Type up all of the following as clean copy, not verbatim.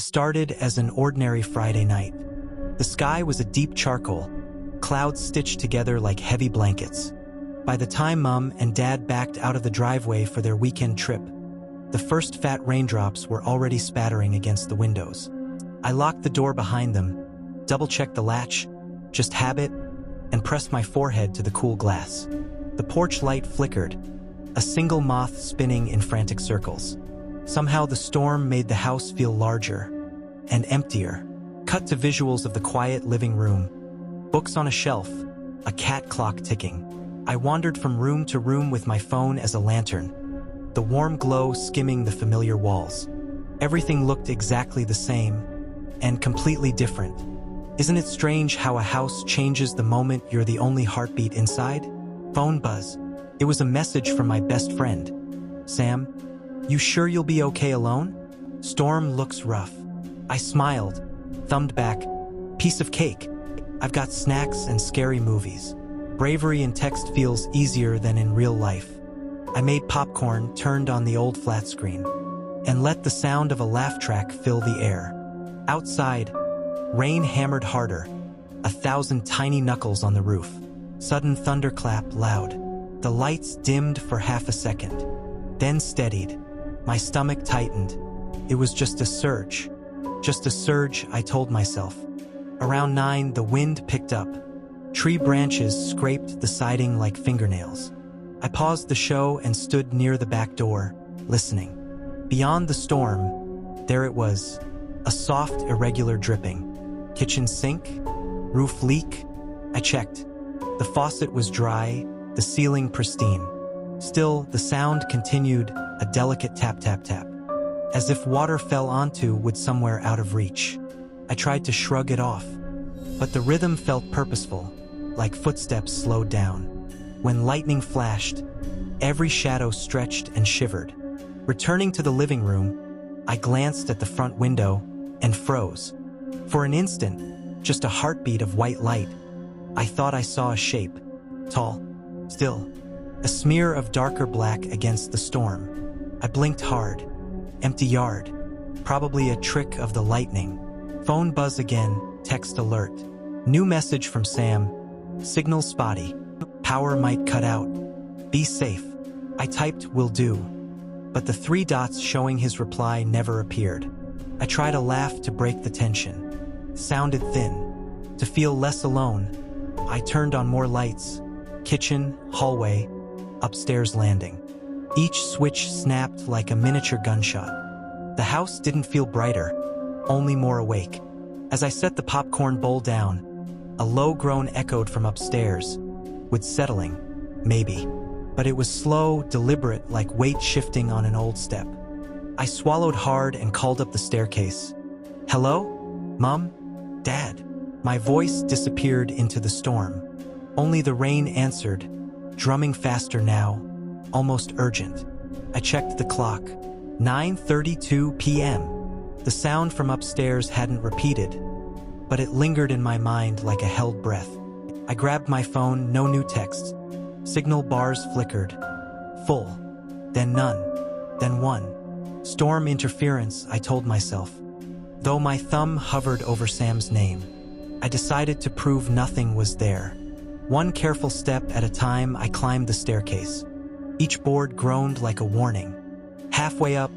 Started as an ordinary Friday night. The sky was a deep charcoal, clouds stitched together like heavy blankets. By the time Mom and Dad backed out of the driveway for their weekend trip, the first fat raindrops were already spattering against the windows. I locked the door behind them, double-checked the latch, just habit, and pressed my forehead to the cool glass. The porch light flickered, a single moth spinning in frantic circles. Somehow the storm made the house feel larger and emptier. Cut to visuals of the quiet living room. Books on a shelf, a cat clock ticking. I wandered from room to room with my phone as a lantern, the warm glow skimming the familiar walls. Everything looked exactly the same and completely different. Isn't it strange how a house changes the moment you're the only heartbeat inside? Phone buzz. It was a message from my best friend. Sam, you sure you'll be okay alone? Storm looks rough. I smiled, thumbed back. Piece of cake. I've got snacks and scary movies. Bravery in text feels easier than in real life. I made popcorn, turned on the old flat screen, and let the sound of a laugh track fill the air. Outside, rain hammered harder, 1,000 tiny knuckles on the roof. Sudden thunderclap loud. The lights dimmed for half a second, then steadied. My stomach tightened. It was just a surge. Just a surge, I told myself. Around 9, the wind picked up. Tree branches scraped the siding like fingernails. I paused the show and stood near the back door, listening. Beyond the storm, there it was, a soft, irregular dripping. Kitchen sink? Roof leak? I checked. The faucet was dry, the ceiling pristine. Still, the sound continued, a delicate tap-tap-tap, as if water fell onto wood somewhere out of reach. I tried to shrug it off, but the rhythm felt purposeful, like footsteps slowed down. When lightning flashed, every shadow stretched and shivered. Returning to the living room, I glanced at the front window and froze. For an instant, just a heartbeat of white light, I thought I saw a shape, tall, still, a smear of darker black against the storm. I blinked hard. Empty yard, probably a trick of the lightning. Phone buzz again, text alert. New message from Sam. Signal spotty. Power might cut out. Be safe. I typed will do, but the 3 dots showing his reply never appeared. I tried a laugh to break the tension. Sounded thin. To feel less alone, I turned on more lights. Kitchen, hallway, upstairs landing. Each switch snapped like a miniature gunshot. The house didn't feel brighter, only more awake. As I set the popcorn bowl down, a low groan echoed from upstairs. With settling, maybe. But it was slow, deliberate, like weight shifting on an old step. I swallowed hard and called up the staircase. Hello? Mom? Dad? My voice disappeared into the storm. Only the rain answered, drumming faster now, almost urgent. I checked the clock. 9:32 p.m. The sound from upstairs hadn't repeated, but it lingered in my mind like a held breath. I grabbed my phone, no new texts. Signal bars flickered. Full. Then none. Then one. Storm interference, I told myself. Though my thumb hovered over Sam's name, I decided to prove nothing was there. One careful step at a time, I climbed the staircase. Each board groaned like a warning. Halfway up,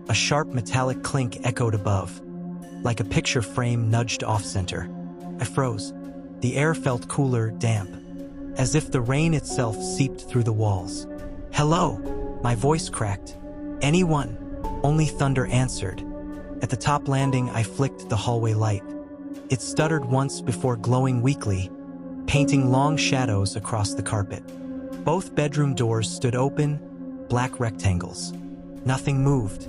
a sharp metallic clink echoed above, like a picture frame nudged off-center. I froze. The air felt cooler, damp, as if the rain itself seeped through the walls. Hello, my voice cracked. Anyone? Only thunder answered. At the top landing, I flicked the hallway light. It stuttered once before glowing weakly, painting long shadows across the carpet. Both bedroom doors stood open, black rectangles. Nothing moved.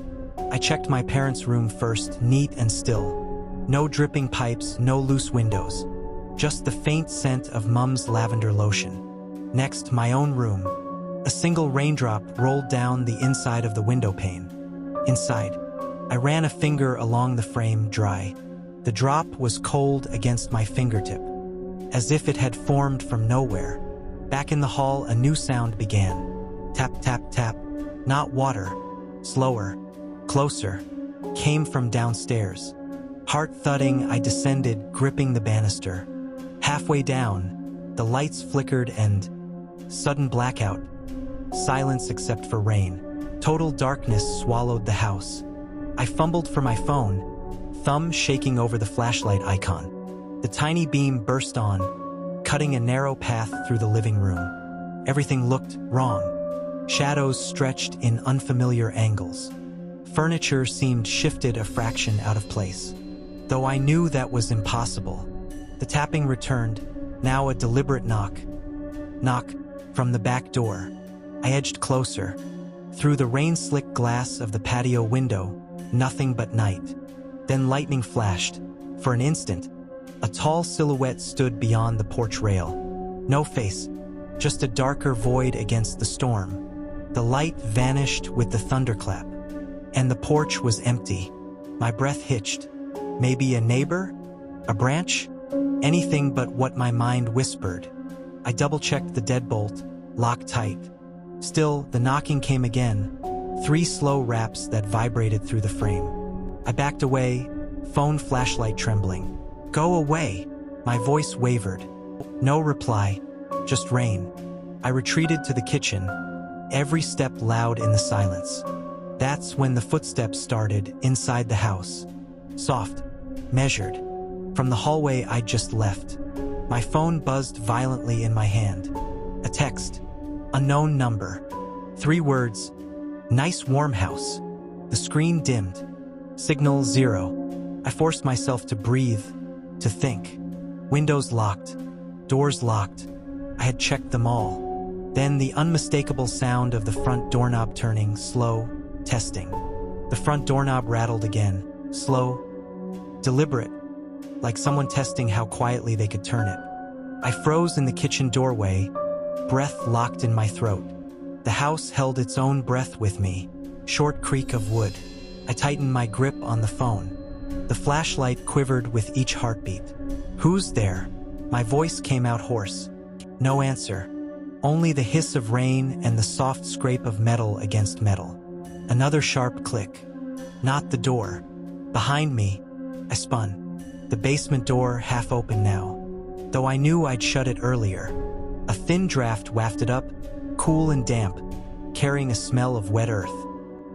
I checked my parents' room first, neat and still. No dripping pipes, no loose windows. Just the faint scent of Mom's lavender lotion. Next, my own room. A single raindrop rolled down the inside of the window pane. Inside, I ran a finger along the frame, dry. The drop was cold against my fingertip, as if it had formed from nowhere. Back in the hall, a new sound began. Tap, tap, tap. Not water. Slower. Closer. Came from downstairs. Heart thudding, I descended, gripping the banister. Halfway down, the lights flickered and sudden blackout. Silence except for rain. Total darkness swallowed the house. I fumbled for my phone, thumb shaking over the flashlight icon. The tiny beam burst on, cutting a narrow path through the living room. Everything looked wrong. Shadows stretched in unfamiliar angles. Furniture seemed shifted a fraction out of place. Though I knew that was impossible. The tapping returned, now a deliberate knock. Knock from the back door. I edged closer. Through the rain-slick glass of the patio window, nothing but night. Then lightning flashed. For an instant, a tall silhouette stood beyond the porch rail. No face, just a darker void against the storm. The light vanished with the thunderclap, and the porch was empty. My breath hitched. Maybe a neighbor? A branch? Anything but what my mind whispered. I double-checked the deadbolt, locked tight. Still, the knocking came again. 3 slow raps that vibrated through the frame. I backed away, phone flashlight trembling. "Go away!" My voice wavered. No reply, just rain. I retreated to the kitchen, every step loud in the silence. That's when the footsteps started inside the house. Soft, measured, from the hallway I'd just left. My phone buzzed violently in my hand. A text. Unknown number. 3 words. Nice warm house. The screen dimmed. Signal 0. I forced myself to breathe, to think. Windows locked. Doors locked. I had checked them all. Then the unmistakable sound of the front doorknob turning, slow, testing. The front doorknob rattled again, slow, deliberate, like someone testing how quietly they could turn it. I froze in the kitchen doorway, breath locked in my throat. The house held its own breath with me, short creak of wood. I tightened my grip on the phone. The flashlight quivered with each heartbeat. "Who's there?" My voice came out hoarse. No answer. Only the hiss of rain and the soft scrape of metal against metal. Another sharp click. Not the door. Behind me, I spun. The basement door half open now, though I knew I'd shut it earlier. A thin draft wafted up, cool and damp, carrying a smell of wet earth.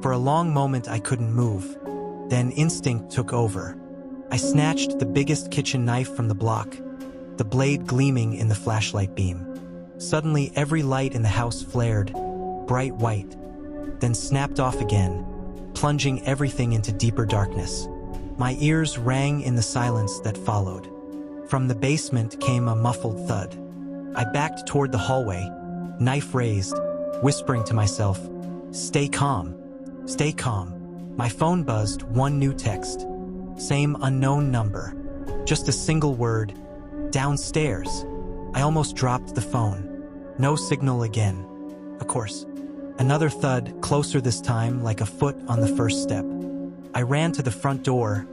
For a long moment I couldn't move. Then instinct took over. I snatched the biggest kitchen knife from the block, the blade gleaming in the flashlight beam. Suddenly every light in the house flared, bright white, then snapped off again, plunging everything into deeper darkness. My ears rang in the silence that followed. From the basement came a muffled thud. I backed toward the hallway, knife raised, whispering to myself, "Stay calm, stay calm." My phone buzzed, one new text. Same unknown number. Just a single word, "Downstairs." I almost dropped the phone. No signal again. Of course. Another thud, closer this time, like a foot on the first step. I ran to the front door,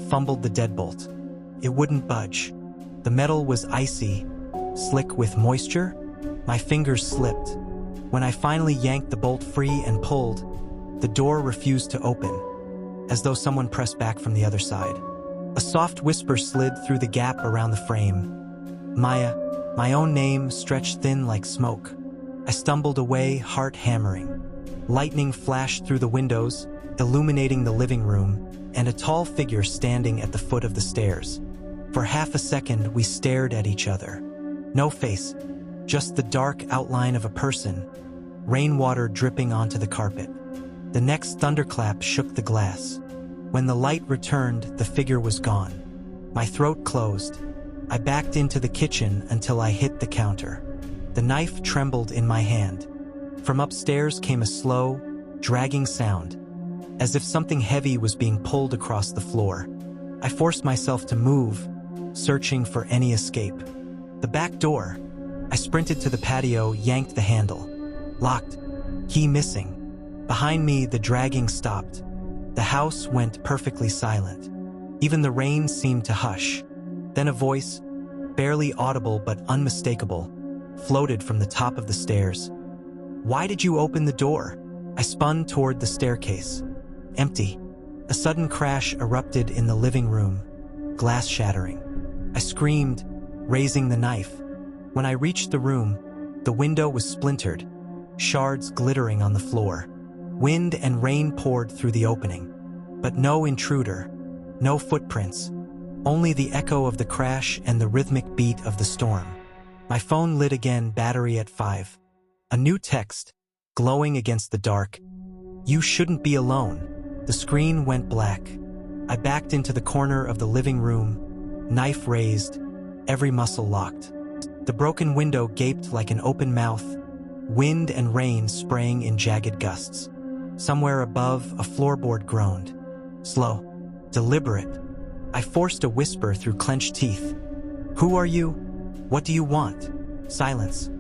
fumbled the deadbolt. It wouldn't budge. The metal was icy, slick with moisture. My fingers slipped. When I finally yanked the bolt free and pulled, the door refused to open, as though someone pressed back from the other side. A soft whisper slid through the gap around the frame. "Maya," my own name stretched thin like smoke. I stumbled away, heart hammering. Lightning flashed through the windows, illuminating the living room, and a tall figure standing at the foot of the stairs. For half a second, we stared at each other. No face, just the dark outline of a person, rainwater dripping onto the carpet. The next thunderclap shook the glass. When the light returned, the figure was gone. My throat closed. I backed into the kitchen until I hit the counter. The knife trembled in my hand. From upstairs came a slow, dragging sound, as if something heavy was being pulled across the floor. I forced myself to move, searching for any escape. The back door. I sprinted to the patio, yanked the handle. Locked. Key missing. Behind me, the dragging stopped. The house went perfectly silent. Even the rain seemed to hush. Then a voice, barely audible but unmistakable, floated from the top of the stairs. "Why did you open the door?" I spun toward the staircase. Empty. A sudden crash erupted in the living room, glass shattering. I screamed, raising the knife. When I reached the room, the window was splintered, shards glittering on the floor. Wind and rain poured through the opening, but no intruder, no footprints, only the echo of the crash and the rhythmic beat of the storm. My phone lit again, battery at 5. A new text, glowing against the dark. "You shouldn't be alone." The screen went black. I backed into the corner of the living room, knife raised, every muscle locked. The broken window gaped like an open mouth, wind and rain spraying in jagged gusts. Somewhere above, a floorboard groaned. Slow, deliberate. I forced a whisper through clenched teeth. "Who are you? What do you want?" Silence.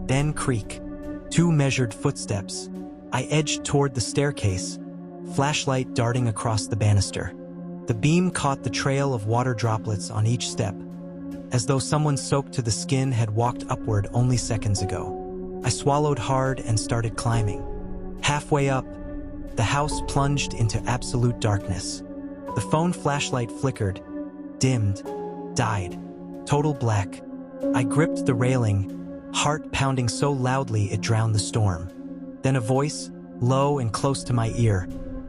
Then creak. 2 measured footsteps. I edged toward the staircase, flashlight darting across the banister. The beam caught the trail of water droplets on each step, as though someone soaked to the skin had walked upward only seconds ago. I swallowed hard and started climbing. Halfway up, the house plunged into absolute darkness. The phone flashlight flickered, dimmed, died. Total black. I gripped the railing, heart pounding so loudly it drowned the storm. Then a voice, low and close to my ear,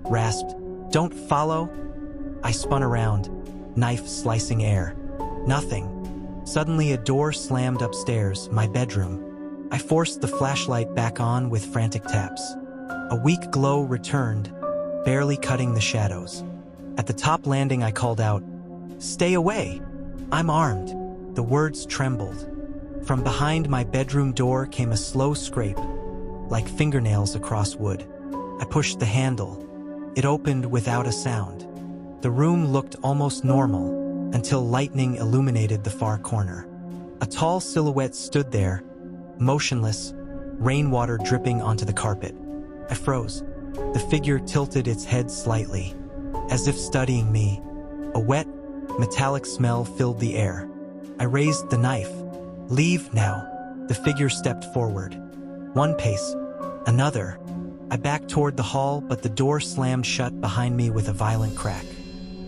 rasped, "Don't follow." I spun around, knife slicing air. Nothing. Suddenly a door slammed upstairs, my bedroom. I forced the flashlight back on with frantic taps. A weak glow returned, barely cutting the shadows. At the top landing I called out, "Stay away! I'm armed." The words trembled. From behind my bedroom door came a slow scrape, like fingernails across wood. I pushed the handle. It opened without a sound. The room looked almost normal until lightning illuminated the far corner. A tall silhouette stood there, motionless, rainwater dripping onto the carpet. I froze. The figure tilted its head slightly, as if studying me. A wet, metallic smell filled the air. I raised the knife. "Leave now." The figure stepped forward. 1 pace, another. I backed toward the hall, but the door slammed shut behind me with a violent crack.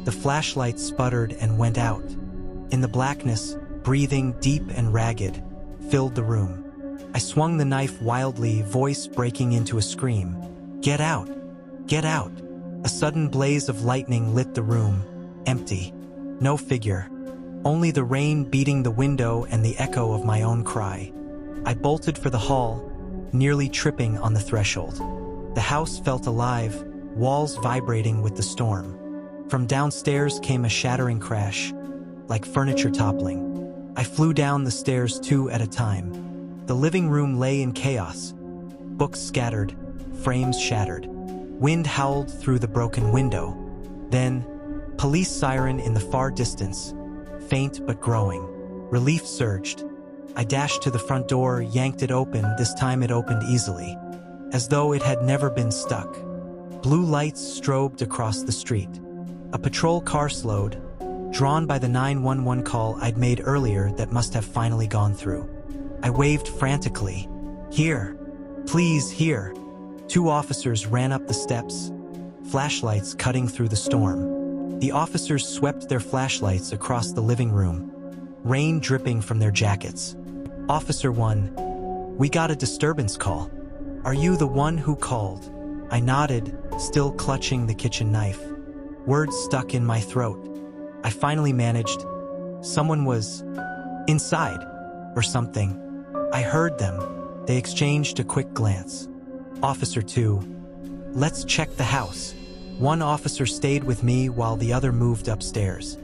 The flashlight sputtered and went out. In the blackness, breathing deep and ragged, filled the room. I swung the knife wildly, voice breaking into a scream. "Get out! Get out!" A sudden blaze of lightning lit the room, empty. No figure. Only the rain beating the window and the echo of my own cry. I bolted for the hall, nearly tripping on the threshold. The house felt alive, walls vibrating with the storm. From downstairs came a shattering crash, like furniture toppling. I flew down the stairs 2 at a time. The living room lay in chaos. Books scattered, frames shattered. Wind howled through the broken window. Then, police siren in the far distance, faint but growing. Relief surged. I dashed to the front door, yanked it open. This time it opened easily, as though it had never been stuck. Blue lights strobed across the street. A patrol car slowed, drawn by the 911 call I'd made earlier that must have finally gone through. I waved frantically. "Here! Please, here!" 2 officers ran up the steps, flashlights cutting through the storm. The officers swept their flashlights across the living room, rain dripping from their jackets. "Officer 1, we got a disturbance call. Are you the one who called?" I nodded, still clutching the kitchen knife. Words stuck in my throat. I finally managed. "Someone was inside, or something." I heard them. They exchanged a quick glance. "Officer 2, let's check the house." 1 officer stayed with me while the other moved upstairs.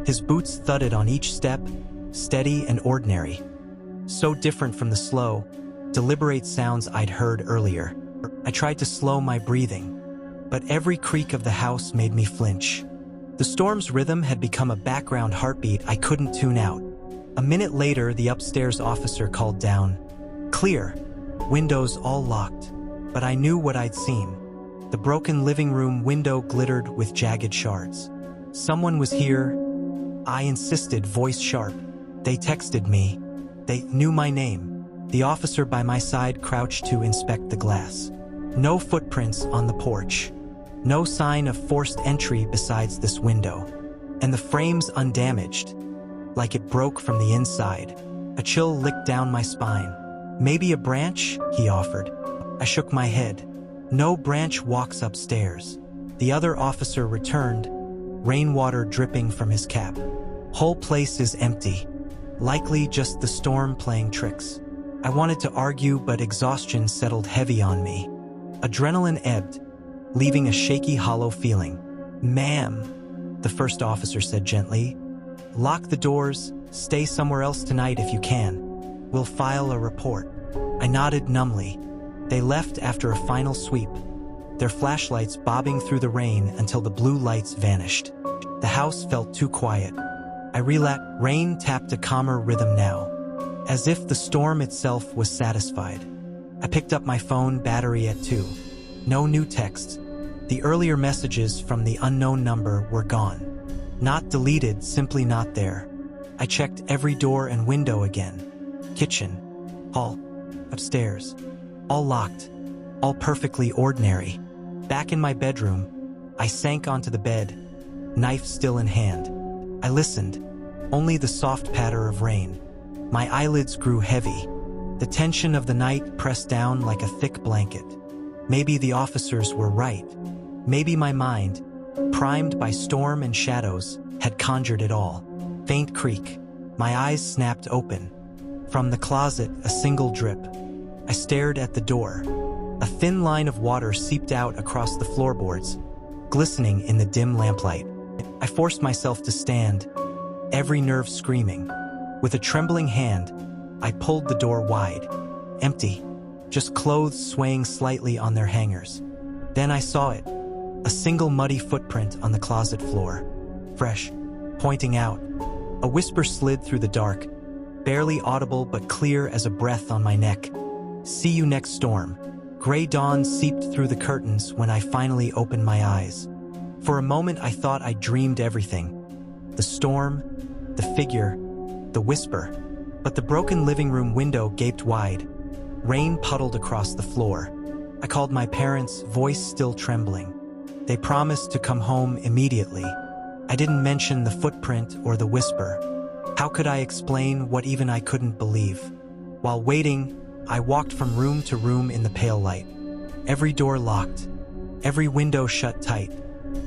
His boots thudded on each step, steady and ordinary. So different from the slow, deliberate sounds I'd heard earlier. I tried to slow my breathing, but every creak of the house made me flinch. The storm's rhythm had become a background heartbeat I couldn't tune out. A minute later, the upstairs officer called down. "Clear. Windows all locked." But I knew what I'd seen. The broken living room window glittered with jagged shards. Someone was here. I insisted, voice sharp. They texted me. They knew my name. The officer by my side crouched to inspect the glass. No footprints on the porch. No sign of forced entry besides this window. and the frame's undamaged, like it broke from the inside. A chill licked down my spine. "Maybe a branch?" he offered. I shook my head. "No branch walks upstairs." The other officer returned, rainwater dripping from his cap. "Whole place is empty. Likely just the storm playing tricks." I wanted to argue, but exhaustion settled heavy on me. Adrenaline ebbed, leaving a shaky, hollow feeling. "Ma'am," the first officer said gently, "lock the doors, stay somewhere else tonight if you can. We'll file a report." I nodded numbly. They left after a final sweep, their flashlights bobbing through the rain until the blue lights vanished. The house felt too quiet. Rain tapped a calmer rhythm now, as if the storm itself was satisfied. I picked up my phone, battery at 2. No new texts. The earlier messages from the unknown number were gone. Not deleted, simply not there. I checked every door and window again. Kitchen, hall, upstairs. All locked. All perfectly ordinary. Back in my bedroom, I sank onto the bed, knife still in hand. I listened. Only the soft patter of rain. My eyelids grew heavy. The tension of the night pressed down like a thick blanket. Maybe the officers were right. Maybe my mind, primed by storm and shadows, had conjured it all. Faint creak. My eyes snapped open. From the closet, a single drip. I stared at the door. A thin line of water seeped out across the floorboards, glistening in the dim lamplight. I forced myself to stand, every nerve screaming. With a trembling hand, I pulled the door wide. Empty. Just clothes swaying slightly on their hangers. Then I saw it. A single muddy footprint on the closet floor. Fresh. Pointing out. A whisper slid through the dark, barely audible but clear as a breath on my neck. "See you next storm." Gray dawn seeped through the curtains when I finally opened my eyes. For a moment I thought I dreamed everything. The storm, the figure, the whisper. But the broken living room window gaped wide. Rain puddled across the floor. I called my parents, voice still trembling. They promised to come home immediately. I didn't mention the footprint or the whisper. How could I explain what even I couldn't believe? While waiting, I walked from room to room in the pale light. Every door locked, every window shut tight.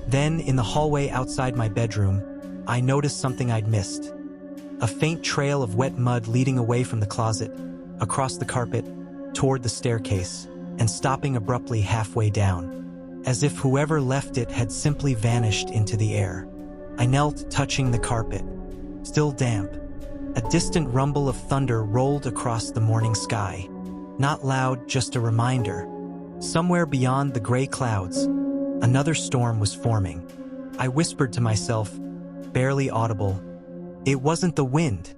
Then, in the hallway outside my bedroom, I noticed something I'd missed. A faint trail of wet mud leading away from the closet, across the carpet, toward the staircase, and stopping abruptly halfway down, as if whoever left it had simply vanished into the air. I knelt, touching the carpet, still damp. A distant rumble of thunder rolled across the morning sky. Not loud, just a reminder. Somewhere beyond the gray clouds, another storm was forming. I whispered to myself, barely audible, "It wasn't the wind."